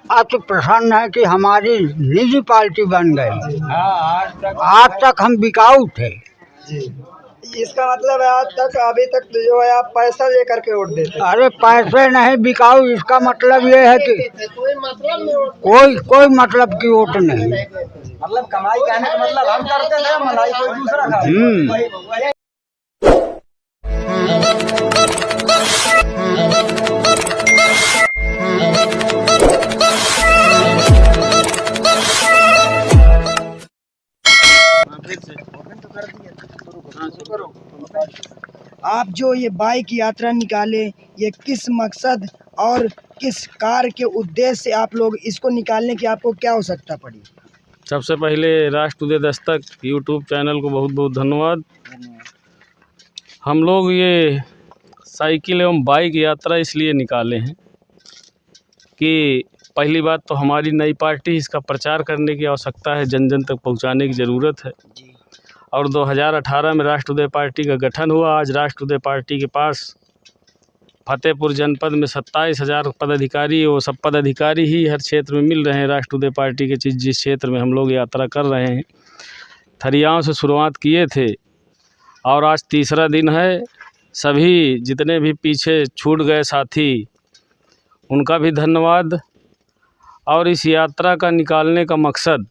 अति प्रसन्न है कि हमारी निजी पार्टी बन गई। आज तक हम बिकाऊ थे। इसका मतलब है आज तक अभी तक जो है आप पैसा लेकर के वोट देते हैं। अरे पैसे नहीं बिकाऊ, इसका मतलब ये है कि कोई मतलब की वोट नहीं। मतलब कमाई कहने का मतलब हम करते थे, मलाई कोई दूसरा खाता। आप जो ये बाइक यात्रा निकाले, ये किस मकसद और किस कार्य के उद्देश्य से आप लोग इसको निकालने की आपको क्या आवश्यकता पड़ी? सबसे पहले राष्ट्र उदय दस्तक यूट्यूब चैनल को बहुत बहुत धन्यवाद। हम लोग ये साइकिल एवं बाइक यात्रा इसलिए निकाले हैं कि पहली बात तो हमारी नई पार्टी, इसका प्रचार करने की आवश्यकता है, जन जन तक पहुंचाने की ज़रूरत है। और 2018 में राष्ट्र उदय पार्टी का गठन हुआ। आज राष्ट्र उदय पार्टी के पास फतेहपुर जनपद में 27,000 पदाधिकारी, वो सब पदाधिकारी ही हर क्षेत्र में मिल रहे हैं राष्ट्र उदय पार्टी के। जिस क्षेत्र में हम लोग यात्रा कर रहे हैं, थरियाओं से शुरुआत किए थे और आज तीसरा दिन है। सभी जितने भी पीछे छूट गए साथी, उनका भी धन्यवाद। और इस यात्रा का निकालने का मकसद,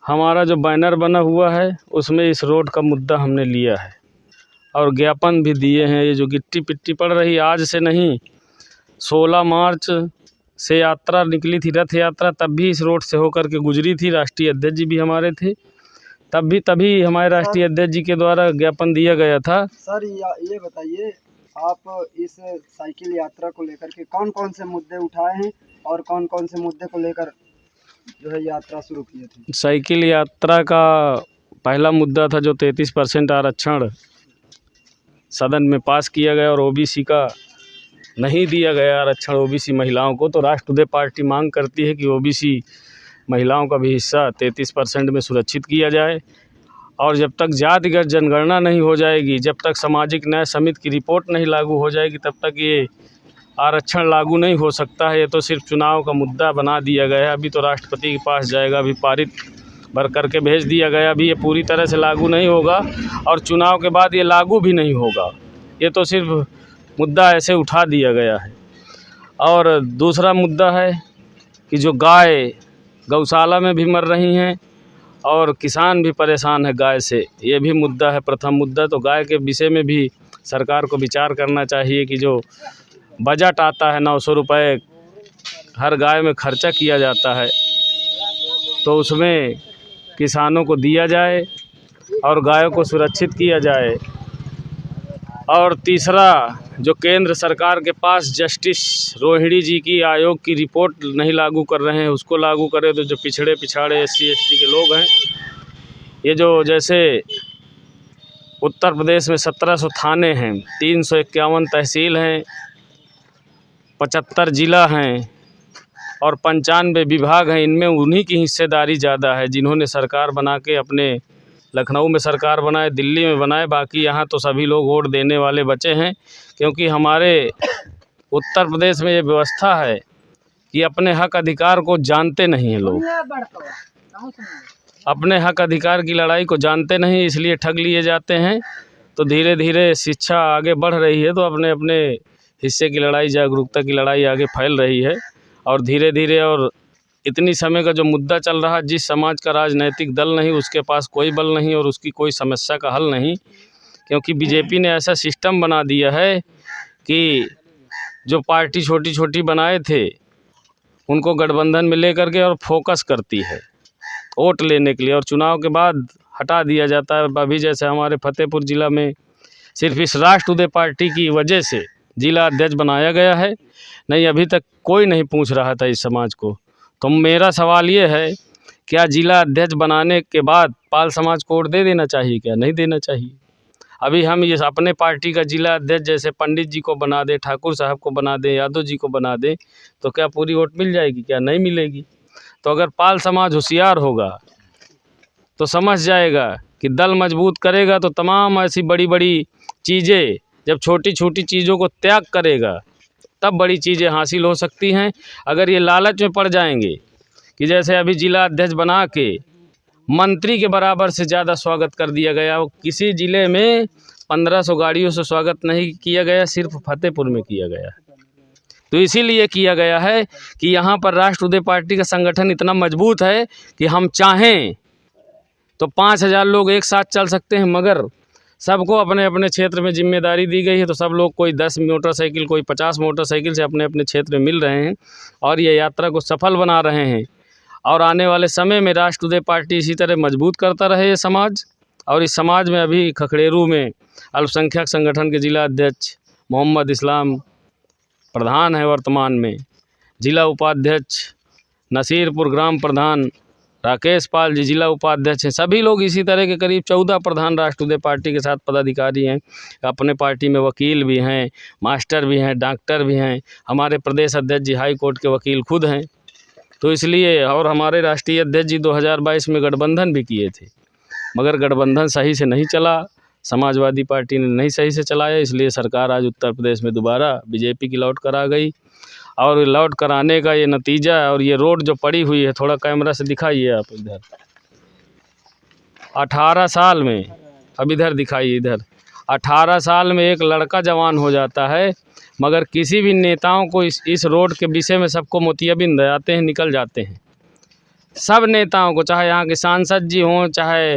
हमारा जो बैनर बना हुआ है उसमें इस रोड का मुद्दा हमने लिया है और ज्ञापन भी दिए हैं। ये जो गिट्टी पिट्टी पड़ रही, आज से नहीं, 16 मार्च से यात्रा निकली थी, रथ यात्रा, तब भी इस रोड से होकर के गुजरी थी। राष्ट्रीय अध्यक्ष जी भी हमारे थे, तभी हमारे राष्ट्रीय अध्यक्ष जी के द्वारा ज्ञापन दिया गया था। सर ये बताइए, आप इस साइकिल यात्रा को लेकर के कौन कौन से मुद्दे उठाए हैं और कौन कौन से मुद्दे को लेकर जो है यात्रा शुरू की थी? साइकिल यात्रा का पहला मुद्दा था जो 33% आरक्षण सदन में पास किया गया और ओबीसी का नहीं दिया गया आरक्षण ओबीसी महिलाओं को। तो राष्ट्र उदय पार्टी मांग करती है कि ओबीसी महिलाओं का भी हिस्सा 33% में सुरक्षित किया जाए। और जब तक जातिगत जनगणना नहीं हो जाएगी, जब तक सामाजिक न्याय समिति की रिपोर्ट नहीं लागू हो जाएगी, तब तक ये आरक्षण लागू नहीं हो सकता है। ये तो सिर्फ चुनाव का मुद्दा बना दिया गया है। अभी तो राष्ट्रपति के पास जाएगा, अभी पारित भर करके भेज दिया गया। अभी ये पूरी तरह से लागू नहीं होगा और चुनाव के बाद ये लागू भी नहीं होगा। ये तो सिर्फ मुद्दा ऐसे उठा दिया गया है। और दूसरा मुद्दा है कि जो गाय गौशाला में भी मर रही हैं और किसान भी परेशान है गाय से, ये भी मुद्दा है। प्रथम मुद्दा तो गाय के विषय में भी सरकार को विचार करना चाहिए कि जो बजट आता है 900 रुपये हर गाय में खर्चा किया जाता है, तो उसमें किसानों को दिया जाए और गायों को सुरक्षित किया जाए। और तीसरा, जो केंद्र सरकार के पास जस्टिस रोहिणी जी की आयोग की रिपोर्ट नहीं लागू कर रहे हैं, उसको लागू करें। तो जो पिछड़े SC ST के लोग हैं, ये जो जैसे उत्तर प्रदेश में 1700 थाने हैं, 351 तहसील हैं, 75 ज़िला हैं और 95 विभाग हैं, इनमें उन्हीं की हिस्सेदारी ज़्यादा है जिन्होंने सरकार बना के, अपने लखनऊ में सरकार बनाए, दिल्ली में बनाए। बाकी यहाँ तो सभी लोग वोट देने वाले बचे हैं, क्योंकि हमारे उत्तर प्रदेश में ये व्यवस्था है कि अपने हक अधिकार को जानते नहीं हैं लोग, अपने हक अधिकार की लड़ाई को जानते नहीं, इसलिए ठग लिए जाते हैं। तो धीरे धीरे शिक्षा आगे बढ़ रही है, तो अपने अपने हिस्से की लड़ाई, जागरूकता की लड़ाई आगे फैल रही है। और धीरे धीरे, और इतनी समय का जो मुद्दा चल रहा है, जिस समाज का राजनीतिक दल नहीं, उसके पास कोई बल नहीं और उसकी कोई समस्या का हल नहीं, क्योंकि बीजेपी ने ऐसा सिस्टम बना दिया है कि जो पार्टी छोटी छोटी बनाए थे उनको गठबंधन में ले करके और फोकस करती है वोट लेने के लिए, और चुनाव के बाद हटा दिया जाता है। अभी जैसे हमारे फतेहपुर ज़िला में सिर्फ इस राष्ट्र उदय पार्टी की वजह से जिला अध्यक्ष बनाया गया है, नहीं अभी तक कोई नहीं पूछ रहा था इस समाज को। तो मेरा सवाल ये है, क्या जिला अध्यक्ष बनाने के बाद पाल समाज को वोट दे देना चाहिए? क्या नहीं देना चाहिए? अभी हम ये अपने पार्टी का जिला अध्यक्ष जैसे पंडित जी को बना दें, ठाकुर साहब को बना दें, यादव जी को बना दें, तो क्या पूरी वोट मिल जाएगी? क्या नहीं मिलेगी। तो अगर पाल समाज होशियार होगा तो समझ जाएगा कि दल मजबूत करेगा तो तमाम ऐसी बड़ी बड़ी चीज़ें, जब छोटी छोटी चीज़ों को त्याग करेगा तब बड़ी चीज़ें हासिल हो सकती हैं। अगर ये लालच में पड़ जाएंगे कि जैसे अभी जिला अध्यक्ष बना के मंत्री के बराबर से ज़्यादा स्वागत कर दिया गया, किसी ज़िले में 1500 गाड़ियों से स्वागत नहीं किया गया, सिर्फ फतेहपुर में किया गया। तो इसीलिए किया गया है कि यहाँ पर राष्ट्रवादी पार्टी का संगठन इतना मजबूत है कि हम चाहें तो 5000 लोग एक साथ चल सकते हैं, मगर सबको अपने अपने क्षेत्र में जिम्मेदारी दी गई है। तो सब लोग कोई 10 मोटरसाइकिल, कोई 50 मोटरसाइकिल से अपने अपने क्षेत्र में मिल रहे हैं और ये यात्रा को सफल बना रहे हैं। और आने वाले समय में राष्ट्रवादी पार्टी इसी तरह मजबूत करता रहे ये समाज। और इस समाज में अभी खखड़ेरू में अल्पसंख्यक संगठन के जिला अध्यक्ष मोहम्मद इस्लाम प्रधान है वर्तमान में, जिला उपाध्यक्ष नसीरपुर ग्राम प्रधान राकेश पाल जी जिला उपाध्यक्ष हैं। सभी लोग इसी तरह के करीब 14 प्रधान राष्ट्रवादी पार्टी के साथ पदाधिकारी हैं। अपने पार्टी में वकील भी हैं, मास्टर भी हैं, डॉक्टर भी हैं। हमारे प्रदेश अध्यक्ष जी हाई कोर्ट के वकील खुद हैं। तो इसलिए, और हमारे राष्ट्रीय अध्यक्ष जी 2022 में गठबंधन भी किए थे, मगर गठबंधन सही से नहीं चला, समाजवादी पार्टी ने नहीं सही से चलाया। इसलिए सरकार आज उत्तर प्रदेश में दोबारा बीजेपी की लौट कर आ गई। और लौट कर आने का ये नतीजा, और ये रोड जो पड़ी हुई है, थोड़ा कैमरा से दिखाइए आप इधर, 18 साल में, अब इधर दिखाइए, इधर 18 साल में एक लड़का जवान हो जाता है, मगर किसी भी नेताओं को इस रोड के विषय में सबको मोतियाबिंद आते हैं, निकल जाते हैं। सब नेताओं को, चाहे यहाँ के सांसद जी हों, चाहे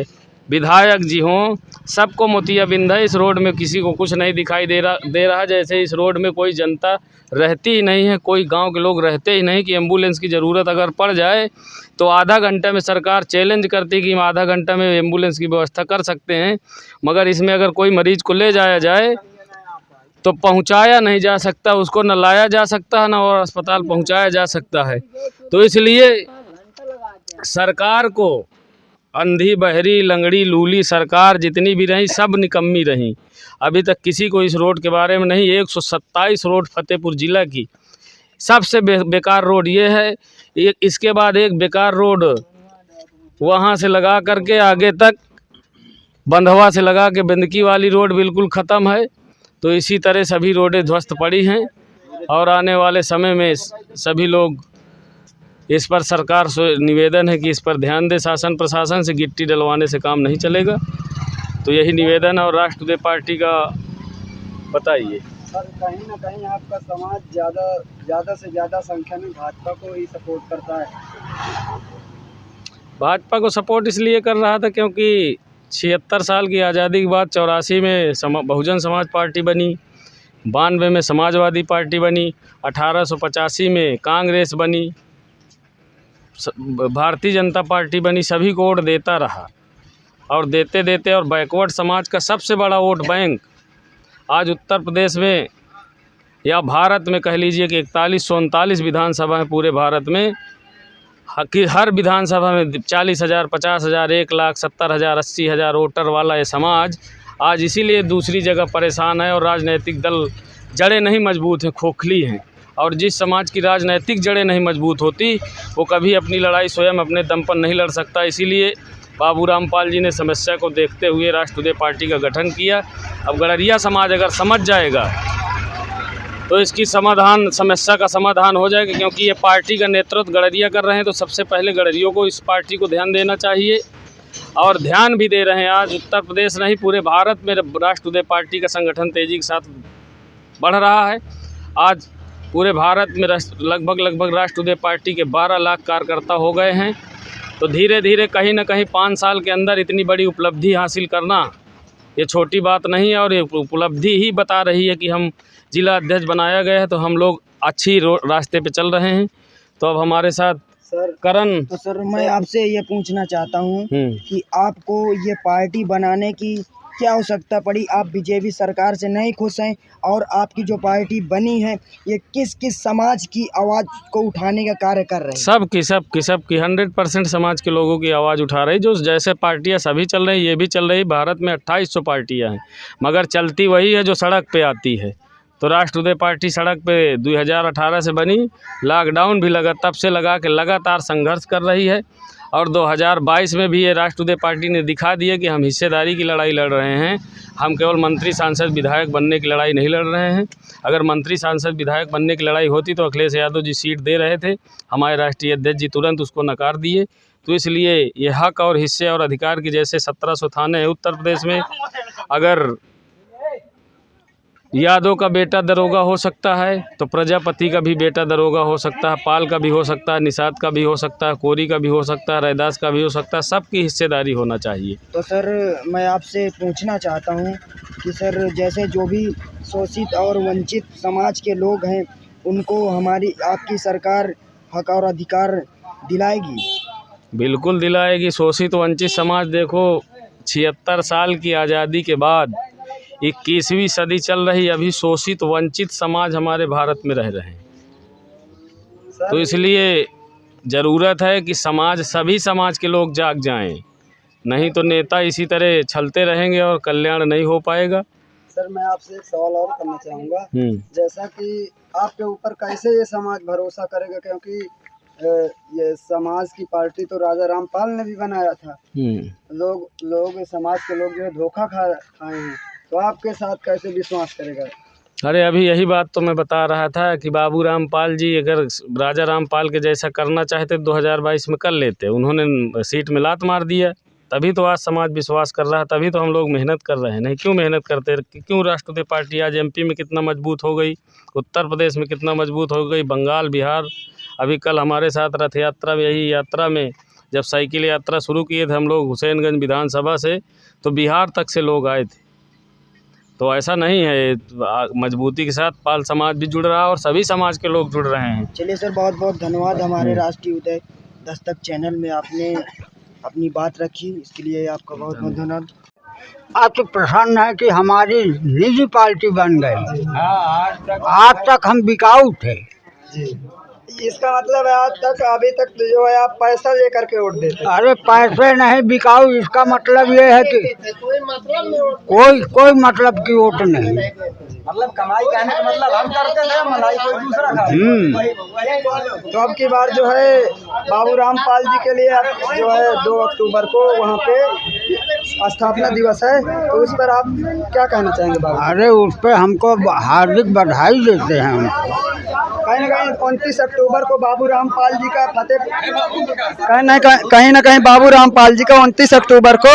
विधायक जी हों, सबको मोतियाबिंद है। इस रोड में किसी को कुछ नहीं दिखाई दे रहा। जैसे इस रोड में कोई जनता रहती ही नहीं है, कोई गांव के लोग रहते ही नहीं कि एम्बुलेंस की ज़रूरत अगर पड़ जाए तो आधा घंटे में सरकार चैलेंज करती कि हम आधा घंटा में एम्बुलेंस की व्यवस्था कर सकते हैं। मगर इसमें अगर कोई मरीज़ को ले जाया जाए तो पहुंचाया नहीं जा सकता, उसको न लाया जा सकता है, न और अस्पताल पहुंचाया जा सकता है। तो इसलिए सरकार को, अंधी बहरी लंगड़ी लूली सरकार जितनी भी रही, सब निकम्मी रही। अभी तक किसी को इस रोड के बारे में नहीं। 127 रोड फतेहपुर ज़िला की सबसे बेकार रोड ये है। इसके बाद एक बेकार रोड वहाँ से लगा करके आगे तक बंधवा से लगा के बिंदकी वाली रोड बिल्कुल ख़त्म है। तो इसी तरह सभी रोडें ध्वस्त पड़ी हैं। और आने वाले समय में सभी लोग इस पर, सरकार से निवेदन है कि इस पर ध्यान दे। शासन प्रशासन से गिट्टी डलवाने से काम नहीं चलेगा। तो यही निवेदन है। और राष्ट्रवादी पार्टी का बताइए सर, कहीं ना कहीं आपका समाज ज़्यादा से ज़्यादा संख्या में भाजपा को ही सपोर्ट करता है। भाजपा को सपोर्ट इसलिए कर रहा था क्योंकि 76 साल की आज़ादी के बाद 84 में बहुजन समाज पार्टी बनी, 92 में समाजवादी पार्टी बनी, 1885 में कांग्रेस बनी, भारतीय जनता पार्टी बनी। सभी को वोट देता रहा और देते देते, और बैकवर्ड समाज का सबसे बड़ा वोट बैंक आज उत्तर प्रदेश में या भारत में कह लीजिए कि 4139 विधानसभा है पूरे भारत में। हर विधानसभा में 40,000, 50,000, 1,00,000, 70,000, 80,000 वोटर वाला ये समाज आज इसीलिए दूसरी जगह परेशान है। और राजनीतिक दल जड़ें नहीं मजबूत हैं, खोखली हैं। और जिस समाज की राजनीतिक जड़ें नहीं मजबूत होती, वो कभी अपनी लड़ाई स्वयं अपने दम पर नहीं लड़ सकता। इसीलिए बाबू रामपाल जी ने समस्या को देखते हुए राष्ट्रवादी पार्टी का गठन किया। अब गड़रिया समाज अगर समझ जाएगा तो इसकी समस्या का समाधान हो जाएगा। क्योंकि ये पार्टी का नेतृत्व गड़रिया कर रहे हैं, तो सबसे पहले गड़रियों को इस पार्टी को ध्यान देना चाहिए। और ध्यान भी दे रहे हैं। आज उत्तर प्रदेश नहीं, पूरे भारत में राष्ट्रवादी पार्टी का संगठन तेज़ी के साथ बढ़ रहा है। आज पूरे भारत में लगभग राष्ट्रवादी पार्टी के 12 लाख कार्यकर्ता हो गए हैं। तो धीरे धीरे कहीं ना कहीं 5 साल के अंदर इतनी बड़ी उपलब्धि हासिल करना ये छोटी बात नहीं है। और ये उपलब्धि ही बता रही है कि हम जिला अध्यक्ष बनाया गया है, तो हम लोग अच्छी रास्ते पे चल रहे हैं। तो अब हमारे साथ सर करण। तो सर, मैं आपसे ये पूछना चाहता हूँ कि आपको ये पार्टी बनाने की क्या आवश्यकता पड़ी? आप बीजेपी सरकार से नहीं खुश हैं, और आपकी जो पार्टी बनी है ये किस किस समाज की आवाज़ को उठाने का कार्य कर रहे हैं? सबकी 100% समाज के लोगों की आवाज़ उठा रही। जो जैसे पार्टियां सभी चल रही, ये भी चल रही। भारत में 2800 पार्टियां हैं, मगर चलती वही है जो सड़क पे आती है। तो राष्ट्रवादी पार्टी सड़क पे 2018 से बनी, लॉकडाउन भी लगा, तब से लगा के लगातार संघर्ष कर रही है। और 2022 में भी ये राष्ट्रवादी पार्टी ने दिखा दिया कि हम हिस्सेदारी की लड़ाई लड़ रहे हैं। हम केवल मंत्री सांसद विधायक बनने की लड़ाई नहीं लड़ रहे हैं। अगर मंत्री सांसद विधायक बनने की लड़ाई होती तो अखिलेश यादव जी सीट दे रहे थे, हमारे राष्ट्रीय अध्यक्ष जी तुरंत उसको नकार दिए। तो इसलिए ये हक और हिस्से और अधिकार की, जैसे 1700 थाने हैं उत्तर प्रदेश में, अगर यादव का बेटा दरोगा हो सकता है तो प्रजापति का भी बेटा दरोगा हो सकता है, पाल का भी हो सकता है, निषाद का भी हो सकता है, कोरी का भी हो सकता है, रैदास का भी हो सकता है। सबकी हिस्सेदारी होना चाहिए। तो सर मैं आपसे पूछना चाहता हूँ कि सर जैसे जो भी शोषित और वंचित समाज के लोग हैं उनको हमारी आपकी सरकार हक और अधिकार दिलाएगी? बिल्कुल दिलाएगी। शोषित वंचित समाज देखो, 76 साल की आज़ादी के बाद 21वीं सदी चल रही, अभी शोषित वंचित समाज हमारे भारत में रह रहे हैं। तो इसलिए ज़रूरत है कि समाज, सभी समाज के लोग जाग जाएं, नहीं तो नेता इसी तरह छलते रहेंगे और कल्याण नहीं हो पाएगा। सर मैं आपसे एक सवाल और करना चाहूँगा, जैसा कि आपके ऊपर कैसे ये समाज भरोसा करेगा, क्योंकि ये समाज की पार्टी तो राजा रामपाल ने भी बनाया था। लोग समाज के लोग जो है धोखा खाए हैं, तो आपके साथ कैसे विश्वास करेगा? अरे अभी यही बात तो मैं बता रहा था कि बाबू रामपाल जी अगर राजा रामपाल के जैसा करना चाहते 2022 में कर लेते। उन्होंने सीट में लात मार दिया, तभी तो आज समाज विश्वास कर रहा है, तभी तो हम लोग मेहनत कर रहे हैं। नहीं क्यों मेहनत करते? क्यों राष्ट्रवादी पार्टी आज MP में कितना मजबूत हो गई, उत्तर प्रदेश में कितना मजबूत हो गई, बंगाल, बिहार। अभी कल हमारे साथ रथ यात्रा में, यही यात्रा में जब साइकिल यात्रा शुरू किए थे हम लोग हुसैनगंज विधानसभा से, तो बिहार तक से लोग आए थे। तो ऐसा नहीं है, मजबूती के साथ पाल समाज भी जुड़ रहा है और सभी समाज के लोग जुड़ रहे हैं। चलिए सर, बहुत बहुत धन्यवाद। हमारे राष्ट्रीय उदय दस्तक चैनल में आपने अपनी बात रखी, इसके लिए आपका बहुत बहुत धन्यवाद। आज तो प्रसन्न है कि हमारी निजी पार्टी बन गई। आज तक हम बिकाऊ थे। इसका मतलब है आज तक, अभी तक जो है आप पैसा लेकर के वोट देते? अरे पैसे नहीं, बिकाऊ। इसका मतलब ये है कि कोई मतलब की वोट नहीं। मतलब कमाई करने का मतलब हम करते थे, मलाई कोई दूसरा खाए। तो अब की बार जो है बाबू रामपाल जी के लिए अब जो है 2 अक्टूबर को वहाँ पे स्थापना दिवस है, तो उस पर आप क्या कहना चाहेंगे बाबू? अरे उस पर हमको हार्दिक बधाई देते हैं हम। कहीं न कहीं 29 अक्टूबर को बाबू रामपाल जी का कहीं न कहीं बाबू रामपाल जी का 29 अक्टूबर को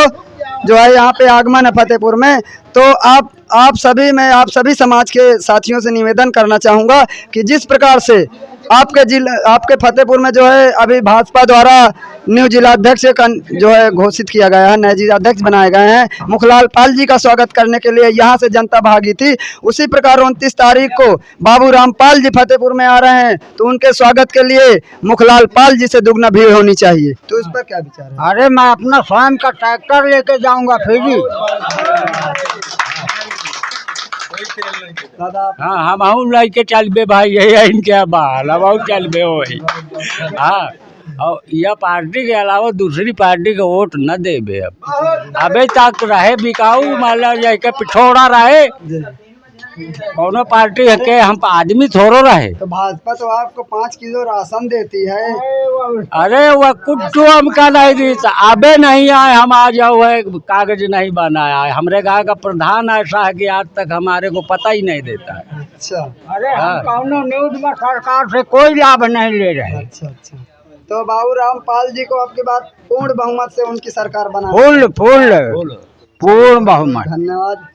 जो है यहाँ पे आगमन है फतेहपुर में। तो आप सभी समाज के साथियों से निवेदन करना चाहूँगा कि जिस प्रकार से आपके फतेहपुर में जो है अभी भाजपा द्वारा न्यू जिलाध्यक्ष जो है घोषित किया गया है, नए जिलाध्यक्ष बनाए गए हैं। मुखलाल पाल जी का स्वागत करने के लिए यहाँ से जनता भागी थी। उसी प्रकार 29 तारीख को बाबू रामपाल जी फतेहपुर में आ रहे हैं, तो उनके स्वागत के लिए मुखलाल पाल जी से दुगना भीड़ होनी चाहिए। तो इस पर क्या विचार है? अरे मैं अपना स्वयं का ट्रैक्टर लेके जाऊंगा फ्री। हाँ, हम लेके चलबे भाई, यही इनके बाल अब चलबे वही। हाँ, और यह पार्टी के अलावा दूसरी पार्टी का वोट न देबे। अब अबे तक रहे बिकाऊ, माला जाके पिछोड़ा रहे कोनो पार्टी के, हम आदमी थोड़ो रहे। तो भाजपा तो आपको 5 किलो राशन देती है। अरे वह कुछ हमका नहीं दी, अबे नहीं आए, हम आ जाओ है, कागज नहीं बनाया है। हमारे गाँव का प्रधान ऐसा है कि आज तक हमारे को पता ही नहीं देता है। अच्छा। अरे हम कौनो न्यूज में सरकार से कोई लाभ नहीं ले रहे। अच्छा। तो बाबू रामपाल जी को आपके बाद पूर्ण बहुमत से उनकी सरकार बना? पूर्ण बहुमत। धन्यवाद।